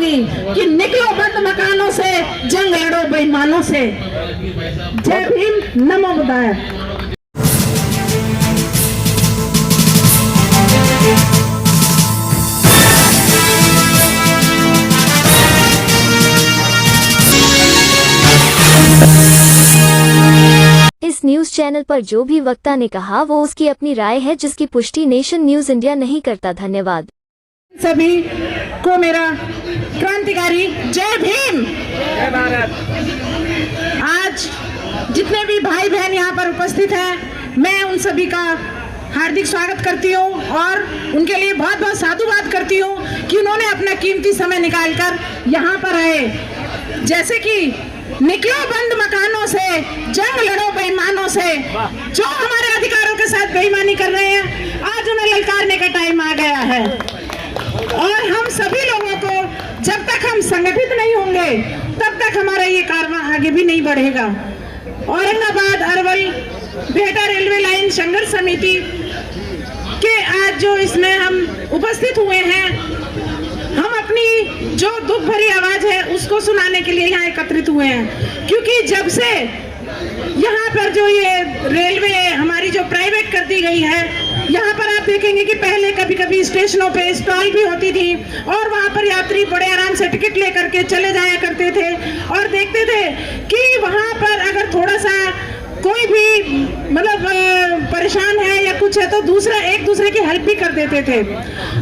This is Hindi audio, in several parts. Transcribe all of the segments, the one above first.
कहूंगी कि निकलो बंद मकानों से, जंग लड़ो बेईमानों से। जय भीम, नमो बुद्धाय। इस न्यूज चैनल पर जो भी वक्ता ने कहा वो उसकी अपनी राय है, जिसकी पुष्टि नेशन न्यूज इंडिया नहीं करता। धन्यवाद। सभी को मेरा क्रांतिकारी जय भीम। जय भारत। आज जितने भी भाई बहन यहाँ पर उपस्थित हैं, मैं उन सभी का हार्दिक स्वागत करती हूँ और उनके लिए बहुत बहुत साधुवाद करती हूँ कि उन्होंने अपना कीमती समय निकालकर यहाँ पर आए। जैसे कि निकलो बंद मकानों से, जंग लड़ो बेईमानों से। जो हमारे अधिकारों के साथ बेईमानी कर रहे हैं, आज उन्हें ललकारने का टाइम आ गया है। और हम सभी लोगों को, जब तक हम संगठित नहीं होंगे तब तक हमारा ये कारवां आगे भी नहीं बढ़ेगा। औरंगाबाद अरवल बेहटा रेलवे लाइन संघर्ष समिति के आज जो इसमें हम उपस्थित हुए हैं, हम अपनी जो दुख भरी आवाज है उसको सुनाने के लिए यहाँ एकत्रित हुए हैं। क्योंकि जब से यहाँ पर जो ये रेलवे हमारी जो प्राइवेट कर दी गई है, यहाँ पर आप देखेंगे कि पहले कभी कभी स्टेशनों पे स्टॉल भी होती थी और वहाँ पर यात्री बड़े आराम से टिकट लेकर के चले जाया करते थे और देखते थे कि वहाँ पर अगर थोड़ा सा कोई भी मतलब परेशान है या कुछ है तो दूसरा एक दूसरे की हेल्प भी कर देते थे।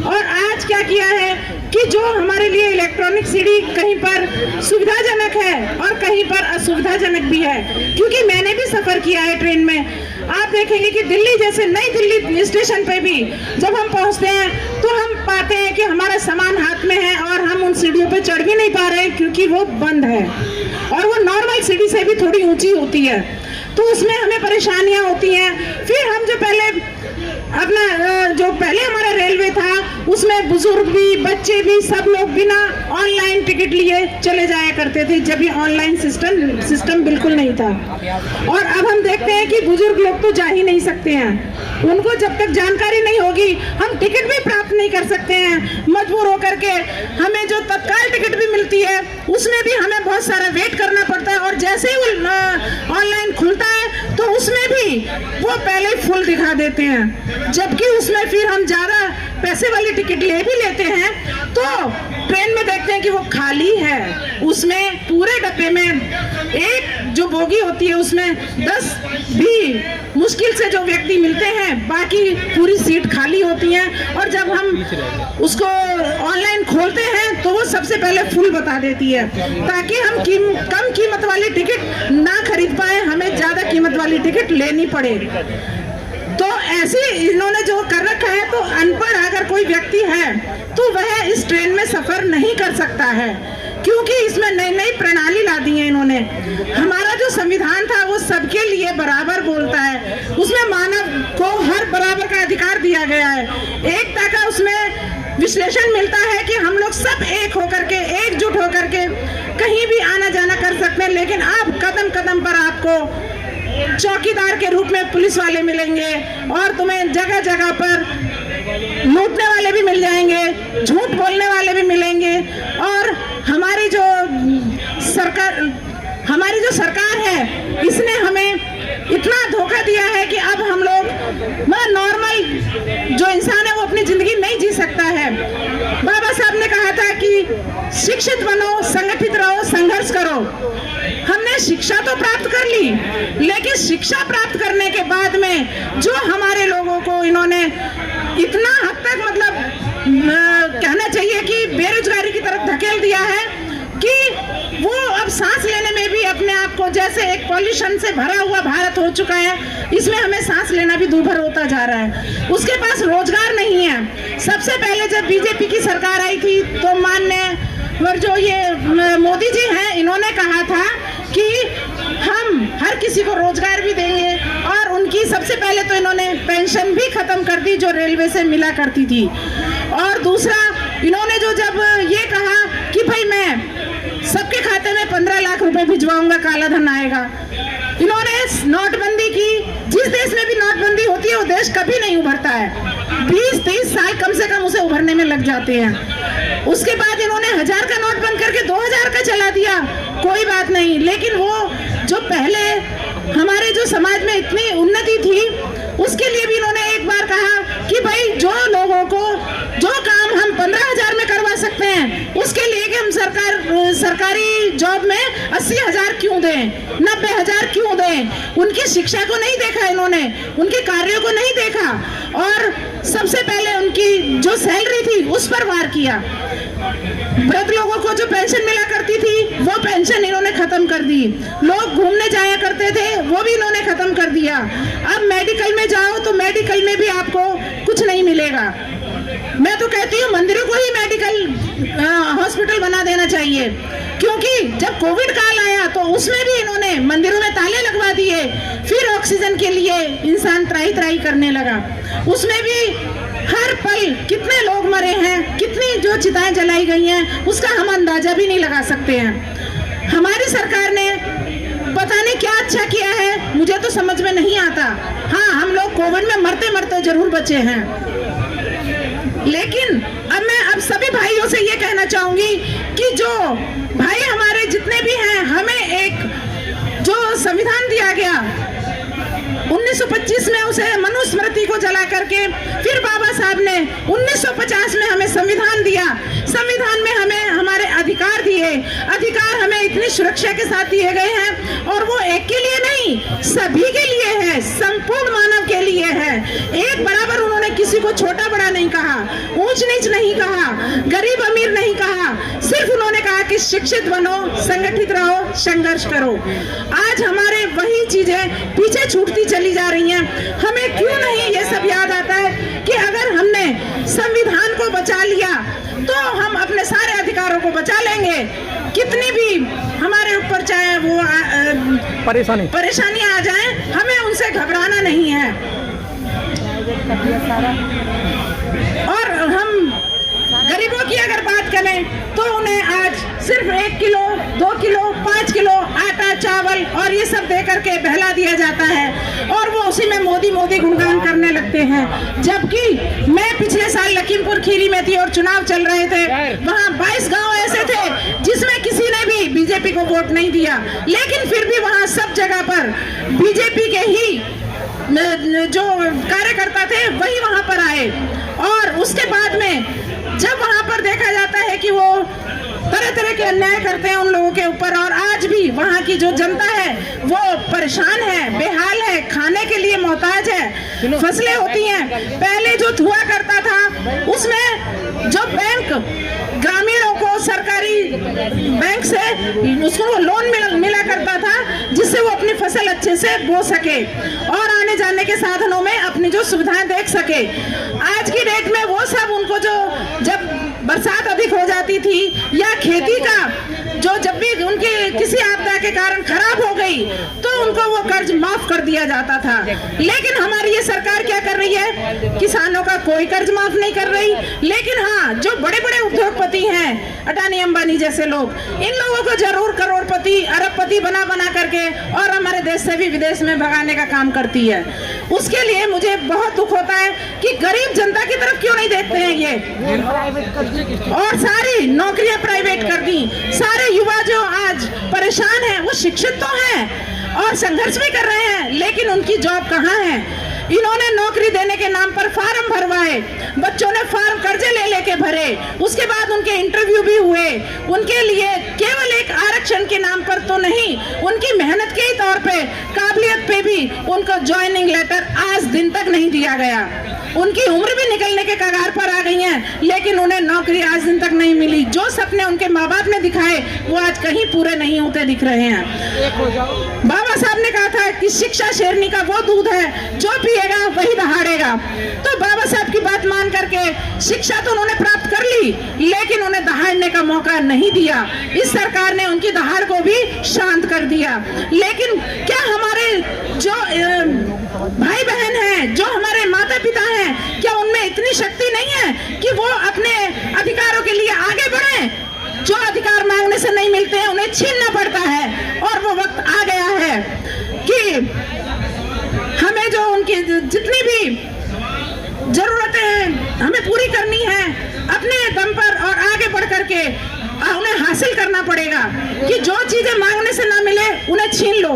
और आज क्या किया है कि जो हमारे लिए इलेक्ट्रॉनिक सीडी कहीं पर सुविधाजनक है और कहीं पर असुविधाजनक भी है। क्योंकि मैंने भी सफर किया है ट्रेन में। आप देखेंगे कि दिल्ली जैसे नई दिल्ली स्टेशन पे भी जब हम पहुंचते हैं तो हम पाते हैं कि हमारा सामान हाथ में है और हम उन सीढ़ियों पे चढ़ भी नहीं पा रहे क्योंकि वो बंद है और वो नॉर्मल सीढ़ी से भी थोड़ी ऊंची होती है, तो उसमें हमें परेशानियां होती हैं। फिर हम जो पहले हमारा रेलवे था उसमें बुजुर्ग भी, बच्चे भी, सब लोग बिना ऑनलाइन टिकट लिए चले जाया करते थे, जब ये ऑनलाइन सिस्टम बिल्कुल नहीं था। और अब हम देखते हैं कि बुजुर्ग लोग तो जा ही नहीं सकते हैं, उनको जब तक जानकारी नहीं होगी हम टिकट भी प्राप्त नहीं कर सकते हैं। मजबूर होकर के हमें जो तत्काल टिकट भी मिलती है उसमें भी हमें बहुत सारा वेट करना पड़ता है और जैसे ही ऑनलाइन खुलता है तो उसमें भी वो पहले फुल दिखा देते हैं, जबकि उसमें फिर हम ज्यादा पैसे वाली टिकट ले भी लेते हैं तो ट्रेन में देखते हैं कि वो खाली है। उसमें पूरे डब्बे में एक जो बोगी होती है उसमें 10 भी मुश्किल से जो व्यक्ति मिलते हैं, बाकी पूरी सीट खाली होती हैं। और जब हम उसको ऑनलाइन खोलते हैं तो वो सबसे पहले फुल बता देती है ताकि हम कम कीमत वाली टिकट ना खरीद पाए, हमें ज्यादा कीमत वाली टिकट लेनी पड़े। तो ऐसे इन्होंने जो कर रखा है, तो अनपढ़ अगर कोई व्यक्ति है तो वह इस ट्रेन में सफर नहीं कर सकता है क्योंकि इसमें नई नई प्रणाली ला दी है इन्होंने। हमारा जो संविधान था वो सबके लिए बराबर बोलता है, उसमें मानव को हर बराबर का अधिकार दिया गया है, एकता का उसमें विश्लेषण मिलता है कि हम लोग सब एक होकर के, एकजुट होकर के कहीं भी आना जाना कर सकते हैं। लेकिन अब कदम कदम पर आपको चौकीदार के रूप में पुलिस वाले मिलेंगे और तुम्हें जगह जगह पर लूटने वाले भी मिल जाएंगे, झूठ बोलने वाले भी मिलेंगे। और हमारी जो सरकार है इसने हमें इतना धोखा दिया है कि अब हम लोग नॉर्मल जो इंसान है वो अपनी जिंदगी नहीं जी सकता है। बाबा साहब ने कहा था कि शिक्षित बनो, संगठित रहो, संघर्ष करो। हमने शिक्षा तो प्राप्त कर ली, लेकिन शिक्षा प्राप्त करने के बाद में जो हमारे लोगों को इन्होंने इतना हद तक मतलब कहना चाहिए कि बेरोजगारी की तरफ धकेल दिया है कि वो अब सांस लेने में भी अपने आप को, जैसे एक पॉल्यूशन से भरा हुआ भारत हो चुका है, इसमें हमें सांस लेना भी दूभर होता जा रहा है। उसके पास रोजगार नहीं है। सबसे पहले जब बीजेपी की सरकार आई थी तो माननीय और जो ये मोदी जी हैं, इन्होंने कहा था कि हम हर किसी को रोजगार भी देंगे और उनकी सबसे पहले तो इन्होंने पेंशन भी खत्म कर दी जो रेलवे से मिला करती थी। और दूसरा इन्होंने जो जब ये कहा कि भाई मैं सबके खाते में 15 लाख रुपए भिजवाऊंगा, काला धन आएगा, इन्होंने नोटबंदी की। जिस देश में भी नोटबंदी होती है वो देश कभी नहीं उभरता है, 20-30 साल कम से कम उसे उभरने में लग जाते हैं। उसके बाद इन्होंने 1000 का नोट करके 2000 का चला दिया, कोई बात नहीं, लेकिन वो जो पहले हमारे जो समाज में इतनी उन्नति थी उसके लिए भी इन्होंने एक बार कहा कि भाई जो लोगों को जो काम हम 15,000 में करवा सकते हैं उसके लिए कि हम सरकारी जॉब में 80,000 क्यों दें, 90,000 क्यों दें। उनकी शिक्षा को नहीं देखा इन्होंने, उनके कार्यों को नहीं देखा और सबसे पहले उनकी जो सैलरी थी उस पर वार किया। वृद्ध लोगों को जो पेंशन मिला करती थी वो पेंशन इन्होंने खत्म कर दी। लोग घूमने जाया करते थे वो भी इन्होंने खत्म कर दिया। अब मेडिकल में जाओ तो मेडिकल में भी आपको कुछ नहीं मिलेगा। मैं तो कहती हूँ मंदिरों को ही मेडिकल हॉस्पिटल बना देना चाहिए, क्योंकि जब कोविड काल आया तो उसमें भी इन्होंने मंदिरों में ताले लगवा दिए। फिर ऑक्सीजन के लिए इंसान त्राही त्राही करने लगा। उसमें भी हर पल कितने लोग मरे हैं, कितनी जो चिताएं जलाई गई हैं उसका हम अंदाजा भी नहीं लगा सकते हैं। हमारी सरकार ने पता नहीं क्या अच्छा किया है, मुझे तो समझ में नहीं आता। हाँ, हम लोग कोविड में मरते मरते जरूर बचे हैं, लेकिन अब मैं सभी भाइयों से ये कहना चाहूंगी कि जो भाई हमारे जितने भी हैं, हमें एक जो संविधान दिया गया 1925 में, उसे मनुस्मृति को जला करके फिर बाबा साहब ने 1950 में हमें संविधान दिया। संविधान में हमें हमारे अधिकार दिए, अधिकार हमें इतनी सुरक्षा के साथ दिए गए हैं और वो एक के लिए नहीं सभी के लिए है, संपूर्ण मानव के लिए है। एक बराबर उन्होंने किसी को छोटा बड़ा नहीं कहा, ऊंच नीच नहीं कहा, गरीब अमीर नहीं कहा, सिर्फ उन्होंने कहा कि शिक्षित बनो, संगठित रहो, संघर्ष करो। आज हमारे वही चीजें पीछे छूटती चली जा रही हैं। हमें क्यों नहीं ये सब याद आता है कि अगर हमने संविधान को बचा लिया तो हम अपने सारे अधिकारों को बचा लेंगे। कितनी भी हमारे ऊपर चाहे वो परेशानियां आ जाएं, हमें उनसे घबराना नहीं है। और हम गरीबों की अगर बात करें तो उन्हें आज सिर्फ 1 किलो, 2 किलो, 5 किलो आटा, चावल और ये सब दे करके बहला दिया जाता है और वो उसी में मोदी मोदी गुणगान करने लगते हैं। जबकि मैं पिछले साल लखीमपुर खीरी में थी और चुनाव चल रहे थे, वहाँ 22 गांव ऐसे थे जिसमें किसी ने भी बीजेपी को वोट नहीं दिया, लेकिन फिर भी वहाँ सब जगह पर बीजेपी के ही जो कार्यकर्ता थे वही वहां पर आए। और उसके बाद में जब वहां पर देखा जाता है कि वो तरह तरह के अन्याय करते हैं उन लोगों के ऊपर, और आज भी वहां की जो जनता है वो परेशान है, बेहाल है, खाने के लिए मोहताज है। फसलें होती हैं, पहले जो हुआ करता था उसमें जो बैंक ग्रामीणों को सरकारी बैंक से उसको लोन मिला करता था जिससे वो अपनी फसल अच्छे से बो सके और आने जाने के साधनों में अपनी जो सुविधाएं देख सके। आज की डेट में वो सब उनको जो जब बरसात अधिक हो जाती थी या खेती का जो जब भी उनकी किसी आपदा के कारण खराब हो गई तो उनको वो कर्ज माफ कर दिया जाता था। लेकिन हमारी ये सरकार क्या कर रही है, किसानों का कोई कर्ज माफ नहीं कर रही, लेकिन हाँ जो बड़े बड़े उद्योगपति हैं, अडानी अंबानी जैसे लोग, इन लोगों को जरूर करोड़पति अरबपति बना बना करके और हमारे देश से भी विदेश में भगाने का काम करती है। उसके लिए मुझे बहुत दुख होता है कि गरीब जनता की तरफ क्यों नहीं देखते हैं ये, और सारी नौकरियां प्राइवेट कर दी। सारे युवा जो आज परेशान हैं वो शिक्षित तो हैं और संघर्ष भी कर रहे हैं, लेकिन उनकी जॉब कहाँ है। इन्होंने नौकरी देने के नाम पर फार्म भरवाए, बच्चों ने फार्म कर्जे ले लेके भरे, उसके बाद उनके इंटरव्यू भी हुए, उनके लिए केवल एक आरक्षण के नाम पर तो नहीं, उनकी मेहनत के ही तौर पे, काबिलियत पे भी उनको ज्वाइनिंग लेटर आज दिन तक नहीं दिया गया। उनकी उम्र भी निकलने के कगार पर आ गई है, लेकिन उन्हें नौकरी आज दिन तक नहीं मिली। जो सपने उनके माँ बाप ने दिखाए वो आज कहीं पूरे नहीं होते दिख रहे हैं। बाबा साहब ने कहा था कि शिक्षा शेरनी का वो दूध है जो पिएगा वही दहाड़ेगा। तो बाबा साहब की बात मान करके शिक्षा तो उन्होंने प्राप्त कर ली, लेकिन उन्हें दहाड़ने का मौका नहीं दिया। इस सरकार ने उनकी दहाड़ को भी शांत कर दिया। लेकिन क्या हमारे जो भाई बहन हैं, जो हमारे माता पिता हैं, क्या उनमें इतनी शक्ति नहीं है कि वो अपने अधिकारों के लिए आगे बढ़ें? जो अधिकार मांगने से नहीं मिलते हैं उन्हें छीनना पड़ता है, और वो वक्त आ गया है कि हमें जो उनकी जितनी भी जरूरतें हैं हमें पूरी करनी है अपने दम पर और आगे बढ़ करके उन्हें हासिल करना पड़ेगा कि जो चीजें मांगने से ना मिले उन्हें छीन लो।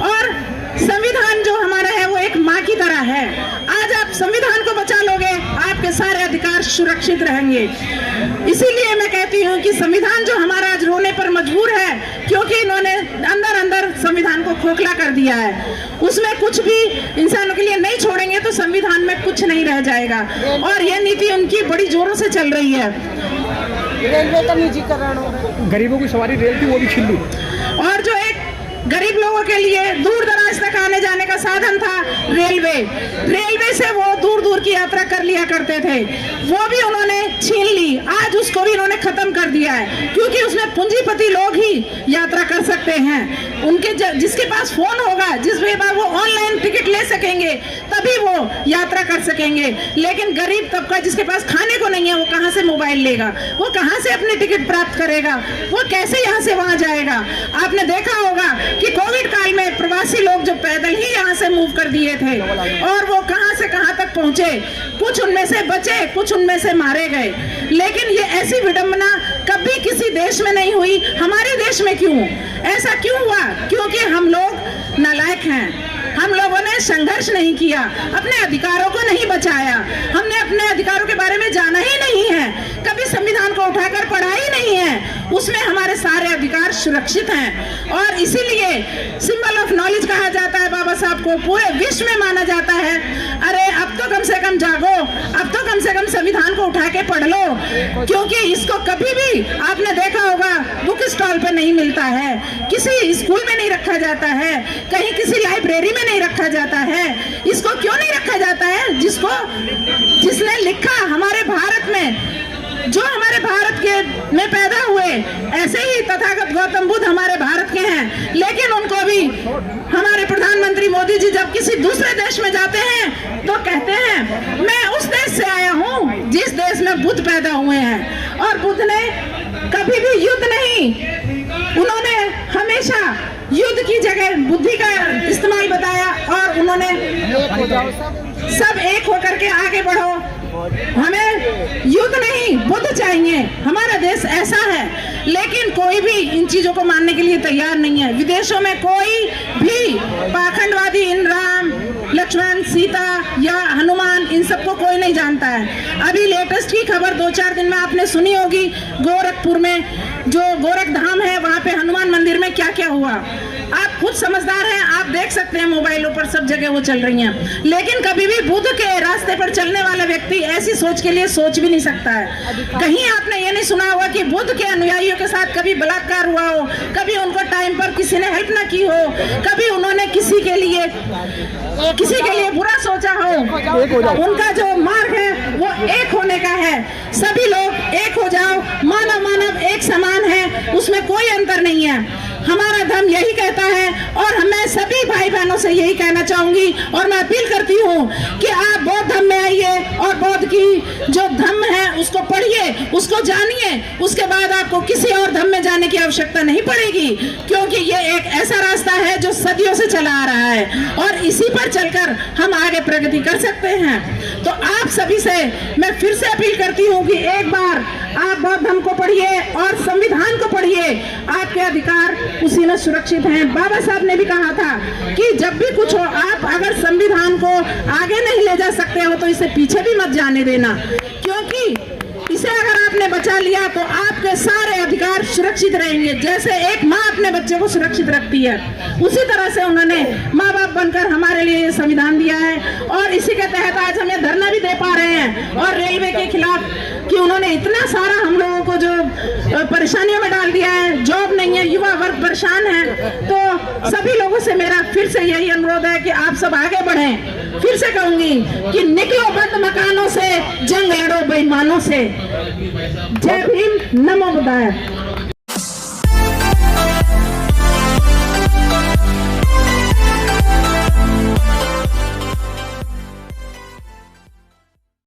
और संविधान जो हमारा है वो एक माँ की तरह है। आज आप संविधान को बचा लोगे, आपके सारे अधिकार सुरक्षित रहेंगे। इसीलिए मैं कहती हूँ कि संविधान जो हमारा आज रोने पर मजबूर है, क्योंकि इन्होंने अंदर अंदर संविधान को खोखला कर दिया है। उसमें कुछ भी इंसानों के लिए नहीं छोड़ेंगे तो संविधान में कुछ नहीं रह जाएगा। और यह नीति उनकी बड़ी जोरों से चल रही है। रेलवे का निजीकरण हो रहा है, गरीबों की सवारी रेल की वो भी छीन ली। और जो एक गरीब लोगों के लिए दूर दराज तक आने जाने का साधन था रेलवे से वो दूर दूर की यात्रा कर लिया करते थे, वो भी उन्होंने छीन ली। आज उसको भी उन्होंने खत्म कर दिया है, क्योंकि उसमें पूंजीपति लोग ही यात्रा कर सकते हैं। उनके जिसके पास फोन होगा, जिस बार वो ऑनलाइन टिकट ले सकेंगे, तभी वो यात्रा कर सकेंगे। लेकिन गरीब तबका जिसके पास खाने को नहीं है, वो कहाँ से मोबाइल लेगा, वो कहाँ से अपनी टिकट प्राप्त करेगा, वो कैसे यहाँ से वहां जाएगा। आपने देखा होगा कि कोविड काल में प्रवासी लोग जो पैदल ही यहाँ से मूव कर दिए थे, और वो कहां से कहां तक पहुंचे। कुछ उनमें से बचे, कुछ उनमें से मारे गए। लेकिन ये ऐसी विडंबना कभी किसी देश में नहीं हुई। हमारे देश में क्यों ऐसा क्यों हुआ? क्योंकि हम लोग नालायक हैं। हम लोगों ने संघर्ष नहीं किया, अपने अधिकारों को नहीं बचाया, हमने अपने अधिकारों के बारे में जाना ही नहीं है, कभी संविधान को उठाकर पढ़ा ही नहीं है। उसमें हमारे सारे अधिकार सुरक्षित हैं। और इसीलिए सिंबल ऑफ नॉलेज कहा जाता है बाबा साहब को, पूरे विश्व में माना जाता है। अरे अब तो कम से कम जागो, अब तो कम से कम संविधान को उठा के पढ़ लो, क्योंकि इसको कभी भी आपने देखा होगा बुक स्टॉल पे नहीं मिलता है, किसी स्कूल में नहीं रखा जाता है, कहीं किसी लाइब्रेरी में नहीं रखा जाता है। इसको क्यों नहीं रखा जाता है? जिसने लिखा हमारे भारत में, जो हमारे भारत के में पैदा हुए, ऐसे ही तथागत गौतम बुद्ध हमारे भारत के हैं। लेकिन उनको भी हमारे प्रधानमंत्री मोदी जी जब किसी दूसरे देश में जाते हैं तो कहते हैं मैं उस देश से आया हूँ जिस देश में बुद्ध पैदा हुए हैं। और बुद्ध ने कभी भी युद्ध नहीं, उन्होंने हमेशा युद्ध की जगह बुद्धि का इस्तेमाल बताया। और उन्होंने सब एक होकर के आगे बढ़ो, हमें युद्ध नहीं बुद्ध चाहिए। हमारा देश ऐसा है, लेकिन कोई भी इन चीजों को मानने के लिए तैयार नहीं है। विदेशों में कोई भी पाखंडवादी इन राम, लक्ष्मण, सीता या हनुमान, इन सबको कोई नहीं जानता है। अभी लेटेस्ट की खबर 2-4 दिन में आपने सुनी होगी, गोरखपुर में जो गोरख धाम है, वहां पे हनुमान मंदिर में क्या क्या हुआ। आप खुद समझदार हैं, आप देख सकते हैं मोबाइलों पर सब जगह वो चल रही हैं। लेकिन कभी भी बुद्ध के रास्ते पर चलने वाला व्यक्ति ऐसी सोच के लिए सोच भी नहीं सकता है। कहीं आपने ये नहीं सुना होगा कि बुद्ध के अनुयायियों के साथ कभी बलात्कार हुआ हो, कभी उनको टाइम पर किसी ने हेल्प ना की हो, कभी उन्होंने किसी के लिए बुरा सोचा हो। उनका जो मार्ग है वो एक होने का है। सभी लोग एक हो जाओ, मानव एक समान है, उसमें कोई अंतर नहीं है। हमारा धर्म यही कहता है। और मैं सभी भाई बहनों से यही कहना चाहूंगी, और मैं अपील करती हूँ कि आप बौद्ध धर्म में आइए और बौद्ध की जो धर्म है उसको पढ़िए, उसको जानिए। उसके बाद आपको किसी और धर्म में जाने की आवश्यकता नहीं पड़ेगी, क्योंकि ये एक ऐसा रास्ता है जो सदियों से चला आ रहा है और इसी पर चलकर हम आगे प्रगति कर सकते हैं। तो आप सभी से मैं फिर से अपील करती हूँ कि एक बार आप बौद्ध धर्म को पढ़िए और संविधान को पढ़िए। आपके अधिकार उसी में सुरक्षित हैं। बाबा साहब ने भी कहा था कि जब भी कुछ हो, आप अगर संविधान को आगे नहीं ले जा सकते हो तो इसे पीछे भी मत जाने देना, क्योंकि इसे अगर आपने बचा लिया तो आपके सारे अधिकार सुरक्षित रहेंगे। जैसे एक माँ अपने बच्चे को सुरक्षित रखती है, उसी तरह से उन्होंने माँ बाप बनकर हमारे लिए ये संविधान दिया है। और इसी के तहत आज हम ये धरना भी दे पा रहे हैं। और रेलवे के खिलाफ कि उन्होंने इतना सारा हम लोगों को जो परेशानियों में डाल दिया है, जॉब नहीं है, युवा वर्ग परेशान है। तो सभी लोगों से मेरा फिर से यही अनुरोध है कि आप सब आगे बढ़ें। फिर से कहूंगी कि निकलो बंद मकानों से, जंग लड़ो बेईमानों से। जय भीम, नमो बुद्धाय।